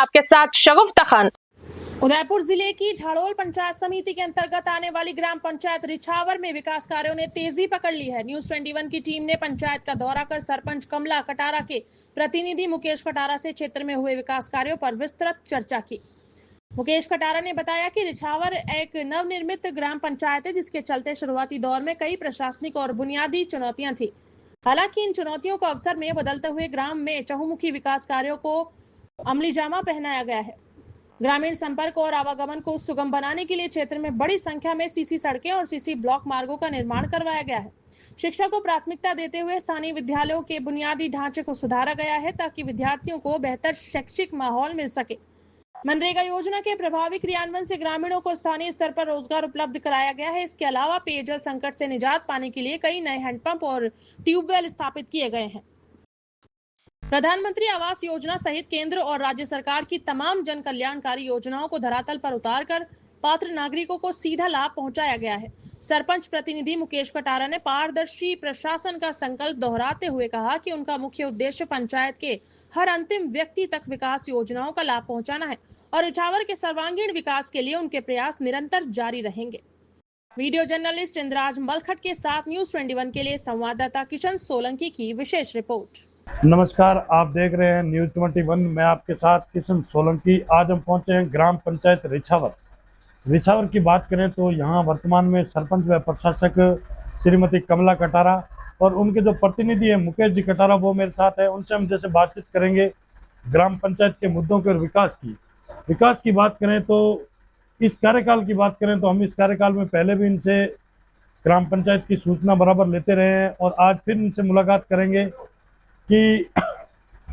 आपके साथ शगुफ्ता खान। उदयपुर जिले की झाड़ोल पंचायत समिति के अंतर्गत आने वाली ग्राम पंचायत रिछावर में विकास कार्यों ने तेजी पकड़ ली है। न्यूज 21 की टीम ने पंचायत का दौरा कर सरपंच कमला कटारा के प्रतिनिधि मुकेश कटारा से क्षेत्र में हुए विकास कार्यों पर विस्तृत चर्चा की। मुकेश कटारा ने बताया कि रिछावर एक नवनिर्मित ग्राम पंचायत है, जिसके चलते शुरुआती दौर में कई प्रशासनिक और बुनियादी चुनौतियां थी। हालांकि इन चुनौतियों को अवसर में बदलते हुए ग्राम में चहुमुखी विकास कार्यों को अमलीजामा पहनाया गया है। ग्रामीण संपर्क और आवागमन को सुगम बनाने के लिए क्षेत्र में बड़ी संख्या में सीसी सड़कें और सीसी ब्लॉक मार्गों का निर्माण करवाया गया है। शिक्षा को प्राथमिकता देते हुए स्थानीय विद्यालयों के बुनियादी ढांचे को सुधारा गया है, ताकि विद्यार्थियों को बेहतर शैक्षिक माहौल मिल सके। मनरेगा योजना के प्रभावी क्रियान्वयन से ग्रामीणों को स्थानीय स्तर पर रोजगार उपलब्ध कराया गया है। इसके अलावा पेयजल संकट से निजात पाने के लिए कई नए हैंडपंप और ट्यूबवेल स्थापित किए गए हैं। प्रधानमंत्री आवास योजना सहित केंद्र और राज्य सरकार की तमाम जन कल्याणकारी योजनाओं को धरातल पर उतारकर पात्र नागरिकों को सीधा लाभ पहुंचाया गया है। सरपंच प्रतिनिधि मुकेश कटारा ने पारदर्शी प्रशासन का संकल्प दोहराते हुए कहा कि उनका मुख्य उद्देश्य पंचायत के हर अंतिम व्यक्ति तक विकास योजनाओं का लाभ पहुंचाना है और रिछावर के सर्वांगीण विकास के लिए उनके प्रयास निरंतर जारी रहेंगे। वीडियो जर्नलिस्ट इंद्राज मलखट के साथ न्यूज 21 के लिए संवाददाता किशन सोलंकी की विशेष रिपोर्ट। नमस्कार, आप देख रहे हैं न्यूज 21। मैं आपके साथ किशन सोलंकी। आज हम पहुंचे हैं ग्राम पंचायत रिछावर की बात करें तो यहाँ वर्तमान में सरपंच व प्रशासक श्रीमती कमला कटारा और उनके जो प्रतिनिधि है मुकेश जी कटारा, वो मेरे साथ है। उनसे हम जैसे बातचीत करेंगे ग्राम पंचायत के मुद्दों के और विकास की बात करें तो इस कार्यकाल की बात करें तो हम इस कार्यकाल में पहले भी इनसे ग्राम पंचायत की सूचना बराबर लेते रहे हैं और आज फिर इनसे मुलाकात करेंगे कि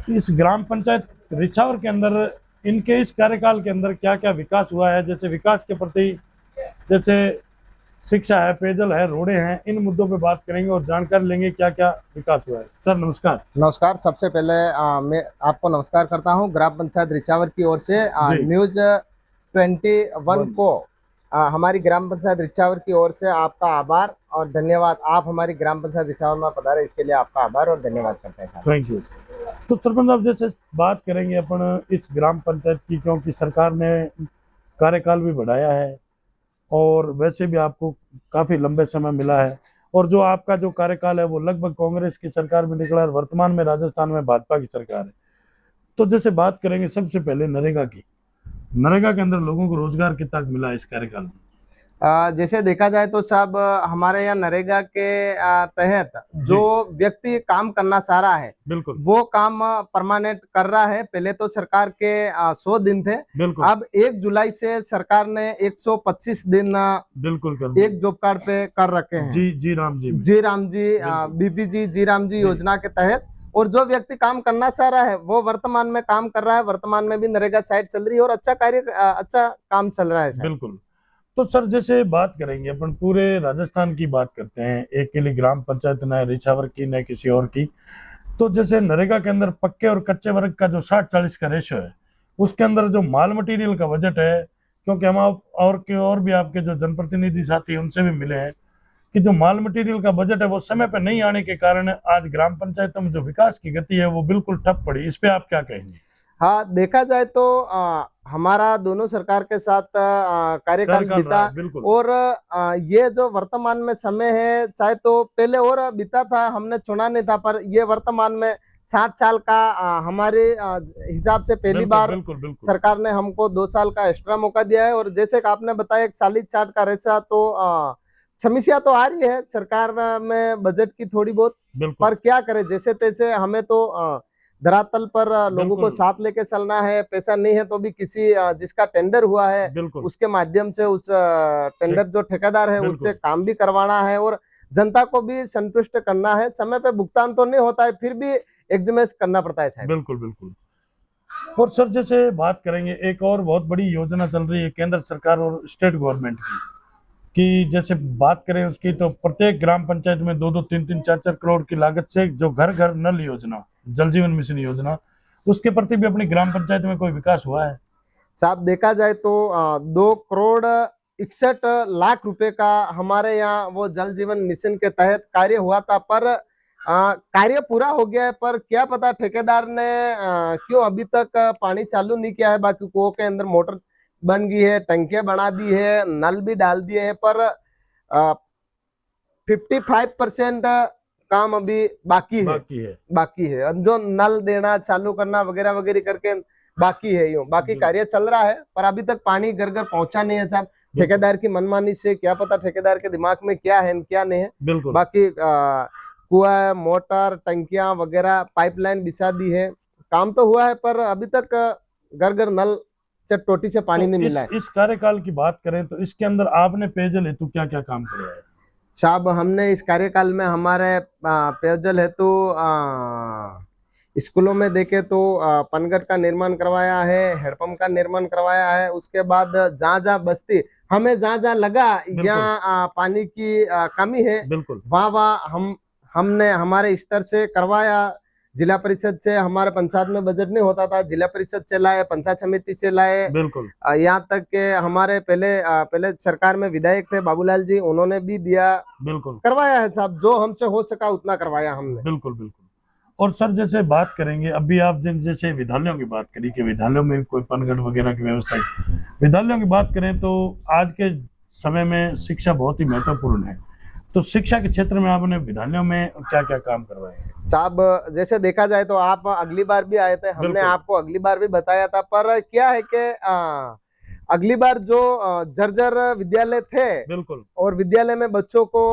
इस ग्राम पंचायत रिछावर के अंदर इनके इस कार्यकाल के अंदर क्या क्या विकास हुआ है। जैसे विकास के प्रति जैसे शिक्षा है, पेयजल है, रोडें हैं, इन मुद्दों पे बात करेंगे और जानकारी लेंगे क्या क्या विकास हुआ है। सर नमस्कार। नमस्कार। सबसे पहले मैं आपको नमस्कार करता हूं। ग्राम पंचायत रिछावर की ओर से न्यूज 21 को हमारी ग्राम पंचायत रिछावर की ओर से आपका आभार और धन्यवाद। आप हमारी ग्राम पंचायत रिछावर में पधारे, इसके लिए आपका आभार और धन्यवाद करते हैं। Thank you. तो सरपंच साहब जैसे बात करेंगे अपन इस ग्राम पंचायत की, क्योंकि सरकार ने कार्यकाल भी बढ़ाया है और वैसे भी आपको काफी लंबे समय मिला है और जो आपका जो कार्यकाल है वो लगभग कांग्रेस की सरकार में निकला और वर्तमान में राजस्थान में भाजपा की सरकार है। तो जैसे बात करेंगे सबसे पहले नरेगा के अंदर लोगों को रोजगार कितना मिला है इस कार्यकाल में? जैसे देखा जाए तो साहब हमारे यहाँ नरेगा के तहत जो व्यक्ति काम करना चाह रहा है बिल्कुल वो काम परमानेंट कर रहा है। पहले तो सरकार के 100 दिन थे, अब 1 जुलाई से सरकार ने 125 दिन बिल्कुल कर एक जॉब कार्ड पे कर रखे हैं। जी राम जी बीपीजी जी राम जी योजना के तहत। और जो व्यक्ति काम करना चाह रहा है वो वर्तमान में काम कर रहा है। वर्तमान में भी नरेगा साइट चल रही है और अच्छा काम चल रहा है। बिल्कुल। तो सर जैसे बात करेंगे अपन पूरे राजस्थान की बात करते हैं, एक के लिए ग्राम पंचायत न रिछावर की न किसी और की। तो जैसे नरेगा के अंदर पक्के और कच्चे वर्ग का जो 60-40 का रेशो है, उसके अंदर जो माल मटेरियल का बजट है, क्योंकि हम और भी आपके जो जनप्रतिनिधि साथी उनसे भी मिले हैं कि जो माल मटेरियल का बजट है वो समय पर नहीं आने के कारण आज ग्राम पंचायतों में जो विकास की गति है वो बिल्कुल ठप पड़ी। इस पे आप क्या कहेंगे? हाँ, देखा जाए तो हमारा दोनों सरकार के साथ कार्यकाल बीता और ये जो वर्तमान में समय है, चाहे तो पहले और बीता था, हमने चुना नहीं था, पर ये वर्तमान में 7 साल का हमारे हिसाब से पहली बार सरकार ने हमको 2 साल का एक्स्ट्रा मौका दिया है। और जैसे कि आपने बताया 40-60 का रेशा, तो समस्या तो आ रही है सरकार में बजट की थोड़ी बहुत, पर क्या करे, जैसे तैसे हमें तो धरातल पर लोगों को साथ लेके चलना है। पैसा नहीं है तो भी किसी जिसका टेंडर हुआ है उसके माध्यम से उस टेंडर जो ठेकेदार है उससे काम भी करवाना है और जनता को भी संतुष्ट करना है। समय पे भुगतान तो नहीं होता है, फिर भी एग्जीमेंट करना पड़ता है। बिल्कुल। और सर जैसे बात करेंगे एक और बहुत बड़ी योजना चल रही है केंद्र सरकार और स्टेट गवर्नमेंट की जैसे बात करें उसकी, तो प्रत्येक ग्राम पंचायत में 2-2, 3-3, 4-4 करोड़ की लागत से जो घर घर नल योजना, जल जीवन मिशन योजना, उसके प्रति भी अपनी ग्राम पंचायत में कोई विकास हुआ है? साहब देखा जाए तो 2 करोड़ 61 लाख रुपए का हमारे यहाँ वो जल जीवन मिशन के तहत कार्य हुआ था, पर कार्य पूरा हो गया है, पर क्या पता ठेकेदार ने क्यों अभी तक पानी चालू नहीं किया है। बाकी कुओं के अंदर मोटर बन गई है, टंकियां बना दी है, नल भी डाल दिए हैं, पर 55% काम अभी बाकी है। अब जो नल देना चालू करना वगैरह वगैरह करके बाकी है, यूं बाकी कार्य चल रहा है, पर अभी तक पानी घर घर पहुंचा नहीं है साहब। ठेकेदार की मनमानी से क्या पता ठेकेदार के दिमाग में क्या है क्या नहीं है। बाकी कुआ, मोटर, टंकियां वगैरह पाइपलाइन बिछा दी है, काम तो हुआ है, पर अभी तक घर घर नल से टोटी से पानी नहीं मिला है। इस कार्यकाल की बात करें तो इसके अंदर आपने पेयजल हेतु क्या क्या काम किया है? साहब हमने इस कार्यकाल में हमारे पेयजल हेतु स्कूलों में देखे तो पनघट का निर्माण करवाया है, हैंडपंप का निर्माण करवाया है। उसके बाद जहाँ जहाँ बस्ती हमें जहाँ लगा या पानी की कमी है, वहाँ हमने हमारे स्तर से करवाया। जिला परिषद से हमारे पंचायत में बजट नहीं होता था, जिला परिषद चलाए, पंचायत समिति चलाए, यहाँ तक के हमारे पहले सरकार में विधायक थे बाबूलाल जी, उन्होंने भी दिया, करवाया है साहब। जो हमसे हो सका उतना करवाया हमने। बिल्कुल। और सर जैसे बात करेंगे, अभी आप जैसे विद्यालयों की बात करी कि विद्यालयों में कोई पनघट वगैरह की व्यवस्था है, विद्यालयों की बात करें तो आज के समय में शिक्षा बहुत ही महत्वपूर्ण है, तो शिक्षा के क्षेत्र में आपने विद्यालयों में क्या क्या काम करवाए हैं? साहब जैसे देखा जाए तो आप अगली बार भी आए थे, हमने आपको अगली बार भी बताया था, पर क्या है कि अगली बार जो जर्जर विद्यालय थे, और विद्यालय में बच्चों को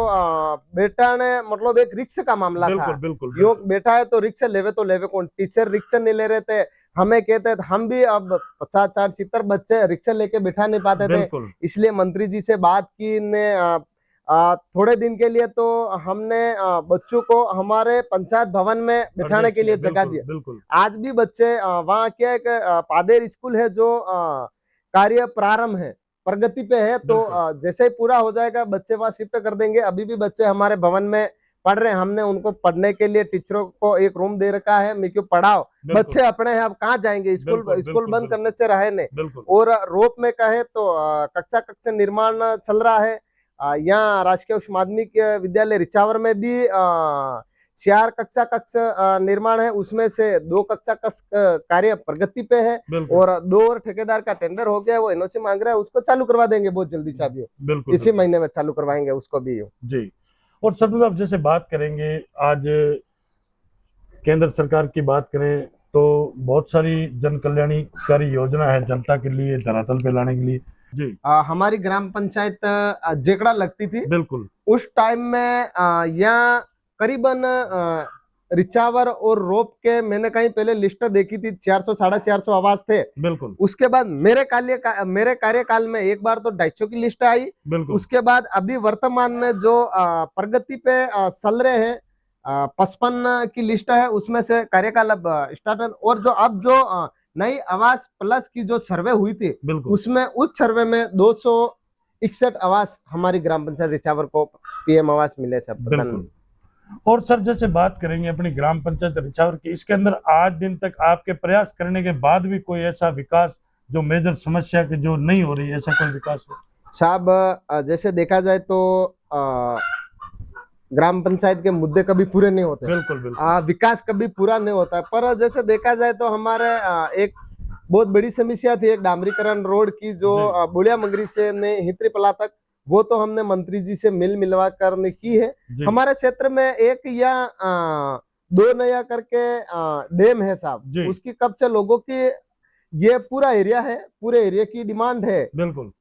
बैठाने मतलब एक रिक्शा का मामला था। यो बैठा है तो रिक्शा लेवे तो लेवे कौन, टीचर रिक्शा नहीं ले रहे थे, हमें कहते थे, हम भी अब 50-60 बच्चे रिक्शा लेके बैठा नहीं पाते थे, इसलिए मंत्री जी से बात की ने थोड़े दिन के लिए तो हमने बच्चों को हमारे पंचायत भवन में बिठाने के लिए जगह दिया। आज भी बच्चे वहाँ क्या एक पादेर स्कूल है जो कार्य प्रारंभ है, प्रगति पे है, तो जैसे ही पूरा हो जाएगा बच्चे वहाँ शिफ्ट कर देंगे। अभी भी बच्चे हमारे भवन में पढ़ रहे हैं, हमने उनको पढ़ने के लिए टीचरों को एक रूम दे रखा है, मैं क्यों पढ़ाओ, बच्चे अपने हैं, अब कहाँ जाएंगे, स्कूल बंद करने से रहे नहीं। और रोप में कहे तो कक्षा निर्माण चल रहा है। यहाँ राजकीय उच्च माध्यमिक विद्यालय रिचावर में भी 4 कक्षा निर्माण है, उसमें से 2 कक्षा कार्य प्रगति पे है, और 2 और ठेकेदार का टेंडर हो गया, वो एनओसी मांग रहा है, उसको चालू करवा देंगे बहुत जल्दी चाबियों, इसी महीने में चालू करवाएंगे उसको भी जी। और सरपंच साहब जैसे बात करेंगे, आज केंद्र सरकार की बात करें तो बहुत सारी जन कल्याणकारी योजना है जनता के लिए धरातल पे लाने के लिए जी। हमारी ग्राम पंचायत जेकड़ा लगती थी, उस टाइम में यहाँ करीबन रिचावर और रोप के मैंने कहीं पहले लिस्ट देखी थी, 400-450 आवास थे। उसके बाद मेरे कार्यकाल में एक बार तो 250 की लिस्ट आई। उसके बाद अभी वर्तमान में जो प्रगति पे चल रहे हैं 55 की लिस्ट है, उसमें से कार्यकाल अब स्टार्ट। और जो अब जो नई आवास प्लस की जो सर्वे हुई थी, उसमें उस सर्वे में 261 आवास हमारी ग्राम पंचायत रिचावर को पीएम आवास मिले सब। और सर जैसे बात करेंगे अपनी ग्राम पंचायत रिचावर की, इसके अंदर आज दिन तक आपके प्रयास करने के बाद भी कोई ऐसा विकास जो मेजर समस्या की जो नहीं हो रही है, ऐसा कोई विकास हो? साहब जैसे देखा जाए तो ग्राम पंचायत के मुद्दे कभी पूरे नहीं होते, विकास कभी पूरा नहीं होता है। पर जैसे देखा जाए तो हमारे एक बहुत बड़ी समस्या थी एक डामरीकरण रोड की, जो बुलिया मंगरी से हित्रीपला तक, वो तो हमने मंत्री जी से मिलवा कर की है। हमारे क्षेत्र में एक या 2 नया करके डैम है साहब, उसकी कब से लोगों की ये पूरा एरिया है, पूरे एरिया की डिमांड है।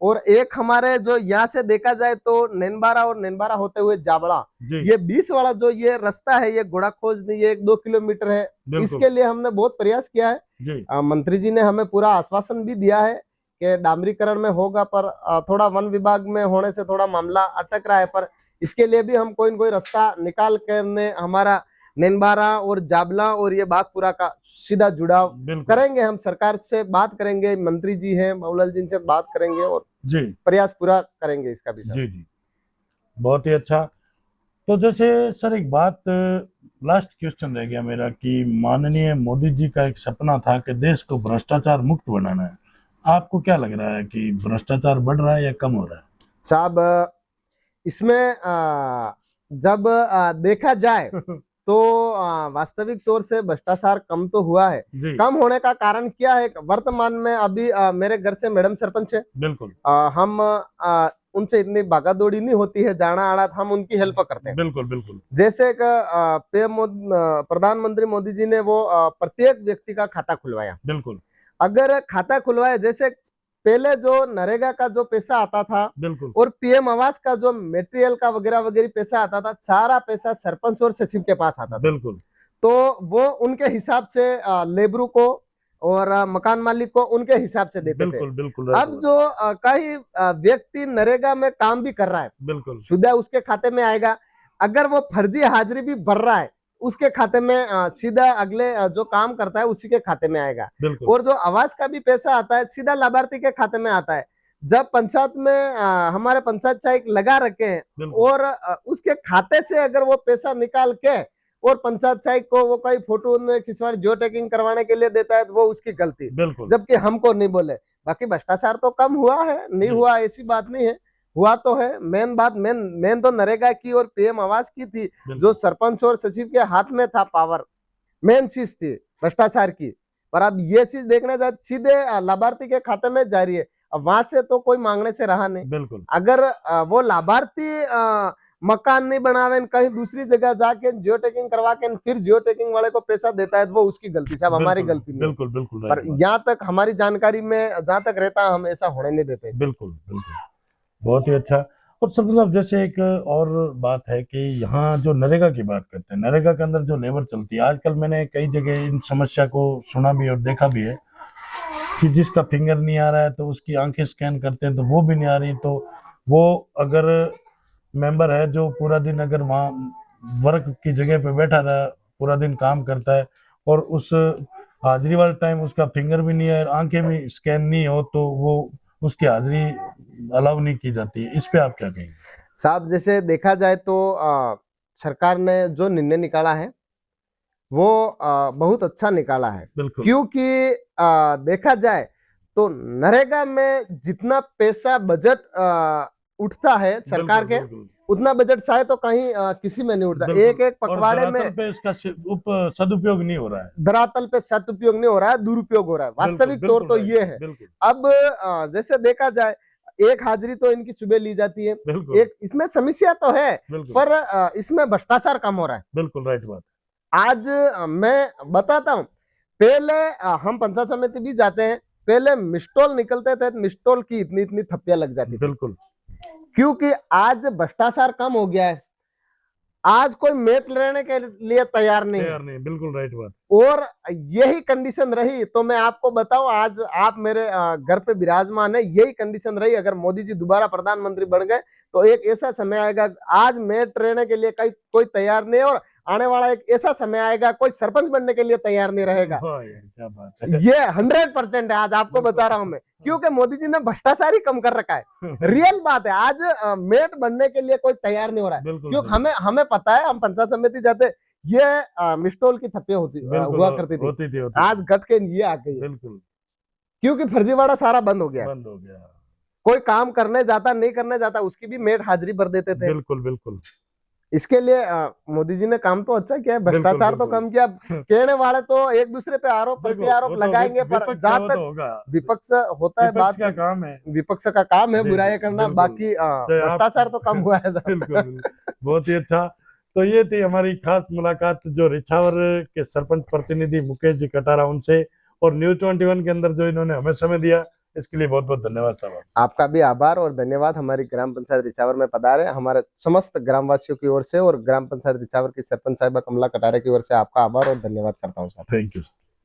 और एक हमारे जो यहाँ से देखा जाए तो नैनबारा और नैनबारा होते हुए जाबड़ा, ये 20 वाला जो ये रास्ता है, ये घोड़ा खोज नहीं, ये 1-2 किलोमीटर है। इसके लिए हमने बहुत प्रयास किया है। मंत्री जी ने हमें पूरा आश्वासन भी दिया है कि डामरीकरण में होगा, पर थोड़ा वन विभाग में होने से थोड़ा मामला अटक रहा है। पर इसके लिए भी हम कोई न कोई रास्ता निकाल कर हमारा नैनबारा और जाबला और ये बागपुरा का सीधा जुड़ाव करेंगे। हम सरकार से बात करेंगे, मंत्री जी हैं बाबूलाल जी से बात करेंगे और जी प्रयास पूरा करेंगे इसका भी। जी जी, बहुत ही अच्छा। तो जैसे सर एक बात लास्ट क्वेश्चन रह गया मेरा कि माननीय मोदी जी का एक सपना था कि देश को भ्रष्टाचार मुक्त बनाना है, आपको क्या लग रहा है कि भ्रष्टाचार बढ़ रहा है या कम हो रहा है? साहब इसमें जब देखा जाए तो वास्तविक तौर से भ्रष्टाचार कम तो हुआ है। जी कम होने का कारण क्या है? वर्तमान में अभी मेरे घर से मैडम सरपंच है, बिल्कुल हम उनसे इतनी भागा दौड़ी नहीं होती है, जाना आना हम उनकी हेल्प करते हैं। बिल्कुल बिल्कुल जैसे प्रधानमंत्री मोदी जी ने वो प्रत्येक व्यक्ति का खाता खुलवाया। बिल्कुल अगर खाता खुलवाया, जैसे पहले जो नरेगा का जो पैसा आता था बिल्कुल और पीएम आवास का जो मटेरियल का वगैरह वगैरह पैसा आता था, सारा पैसा सरपंच और सचिव के पास आता था। बिल्कुल तो वो उनके हिसाब से लेबरू को और मकान मालिक को उनके हिसाब से देते थे। बिल्कुल बिल्कुल अब जो कई व्यक्ति नरेगा में काम भी कर रहा है, बिल्कुल सीधा उसके खाते में आएगा। अगर वो फर्जी हाजिरी भी भर रहा है, उसके खाते में सीधा अगले जो काम करता है उसी के खाते में आएगा। बिल्कुल और जो आवास का भी पैसा आता है, सीधा लाभार्थी के खाते में आता है। जब पंचायत में हमारे पंचायत चाहे लगा रखे हैं बिल्कुल और उसके खाते से अगर वो पैसा निकाल के और पंचायत चाहे को वो कोई फोटो खिंचवाने जियो टैगिंग करवाने के लिए देता है, तो वो उसकी गलती, बिल्कुल जबकि हमको नहीं बोले। बाकी भ्रष्टाचार तो कम हुआ है, नहीं जी। हुआ ऐसी बात नहीं है, हुआ तो है। मेन बात मेन तो नरेगा की और पीएम आवास की थी, जो सरपंच और सचिव के हाथ में था पावर, मेन चीज थी भ्रष्टाचार की। पर अब ये चीज देखने जाए सीधे लाभार्थी के खाते में जा रही है। अब वहां से तो कोई मांगने से रहा नहीं। बिल्कुल अगर वो लाभार्थी मकान नहीं बनावे, कहीं दूसरी जगह जाके जियो टैगिंग करवा के फिर जियो टैगिंग वाले को पैसा देता है, तो वो उसकी गलती, साहब हमारी गलती नहीं। बिल्कुल बिल्कुल पर यहाँ तक हमारी जानकारी में जहाँ तक रहता है, हम ऐसा होने नहीं देते। बिल्कुल बिल्कुल बहुत ही अच्छा। और सब मतलब जैसे एक और बात है कि यहाँ जो नरेगा की बात करते हैं, नरेगा के अंदर जो लेबर चलती है, आजकल मैंने कई जगह इन समस्या को सुना भी और देखा भी है कि जिसका फिंगर नहीं आ रहा है तो उसकी आंखें स्कैन करते हैं तो वो भी नहीं आ रही, तो वो अगर मेंबर है जो पूरा दिन अगर वहाँ वर्क की जगह पे बैठा रहा, पूरा दिन काम करता है और उस हाजिरी वाले टाइम उसका फिंगर भी नहीं है, आंखें भी स्कैन नहीं हो, तो वो उसकी हाजिरी अलाउ नहीं की जाती है। इस पे आप क्या कहेंगे? साहब जैसे देखा जाए तो सरकार ने जो निर्णय निकाला है वो बहुत अच्छा निकाला है। बिल्कुल क्योंकि देखा जाए तो नरेगा में जितना पैसा बजट उठता है सरकार के, उतना बजट शायद तो कहीं किसी में नहीं उठता। एक एक पखवाड़े में पे इसका सदुपयोग नहीं हो रहा है, धरातल पे सदुपयोग नहीं हो रहा है, दुरुपयोग हो रहा है। वास्तविक तौर तो ये है। अब जैसे देखा जाए, एक हाजिरी तो इनकी सुबह ली जाती है, एक इसमें समस्या तो है, पर इसमें भ्रष्टाचार कम हो रहा है। बिल्कुल राइट बात। आज मैं बताता हूँ, पहले हम पंचायत समिति भी जाते हैं, पहले मिस्टोल निकलते थे, मिस्टोल की इतनी इतनी थप्पियां लग जाती थी। बिल्कुल, क्योंकि आज भ्रष्टाचार कम हो गया है। आज कोई मेट लेने के लिए तैयार नहीं है। बिल्कुल राइट बात। और यही कंडीशन रही तो मैं आपको बताऊं, आज आप मेरे घर पे विराजमान है, यही कंडीशन रही। अगर मोदी जी दोबारा प्रधानमंत्री बन गए तो एक ऐसा समय आएगा, आज मेट लेने के लिए कोई तैयार नहीं है, और आने वाला एक ऐसा समय आएगा कोई सरपंच बनने के लिए तैयार नहीं रहेगा। क्या बात है। ये 100% है, आज आपको बता रहा हूं मैं, क्योंकि मोदी जी ने भ्रष्टाचार ही कम कर रखा है। रियल बात है, आज मेट बनने के लिए कोई तैयार नहीं हो रहा है। क्योंकि हमें पता है, हम पंचायत समिति जाते, ये मिस्टोल की थप्पियां हुआ करती थी, आज घट के ये आ गई। बिल्कुल, क्योंकि फर्जीवाड़ा सारा बंद हो गया। कोई काम करने जाता, नहीं करने जाता, उसकी भी मेट हाजिरी भर देते थे। बिल्कुल बिल्कुल। इसके लिए मोदी जी ने काम तो अच्छा किया है, भ्रष्टाचार तो कम किया। कहने वाले तो एक दूसरे पे आरोप प्रति आरोप लगाएंगे, पर जहाँ तक विपक्ष होता है, बात का काम है, विपक्ष का काम है बुराई करना, बाकी भ्रष्टाचार तो कम हुआ है। बहुत ही अच्छा। तो ये थी हमारी खास मुलाकात जो रिछावर के सरपंच प्रतिनिधि मुकेश जी कटारा उनसे, और न्यूज़ 21 के अंदर जो इन्होंने हमें समय दिया, इसके लिए बहुत बहुत धन्यवाद साहब। आपका भी आभार और धन्यवाद। हमारी ग्राम पंचायत रिछावर में पधारे हमारे समस्त ग्रामवासियों की ओर से और ग्राम पंचायत रिछावर की सरपंच साहिबा कमला कटारे की ओर से आपका आभार और धन्यवाद करता हूँ। Thank you.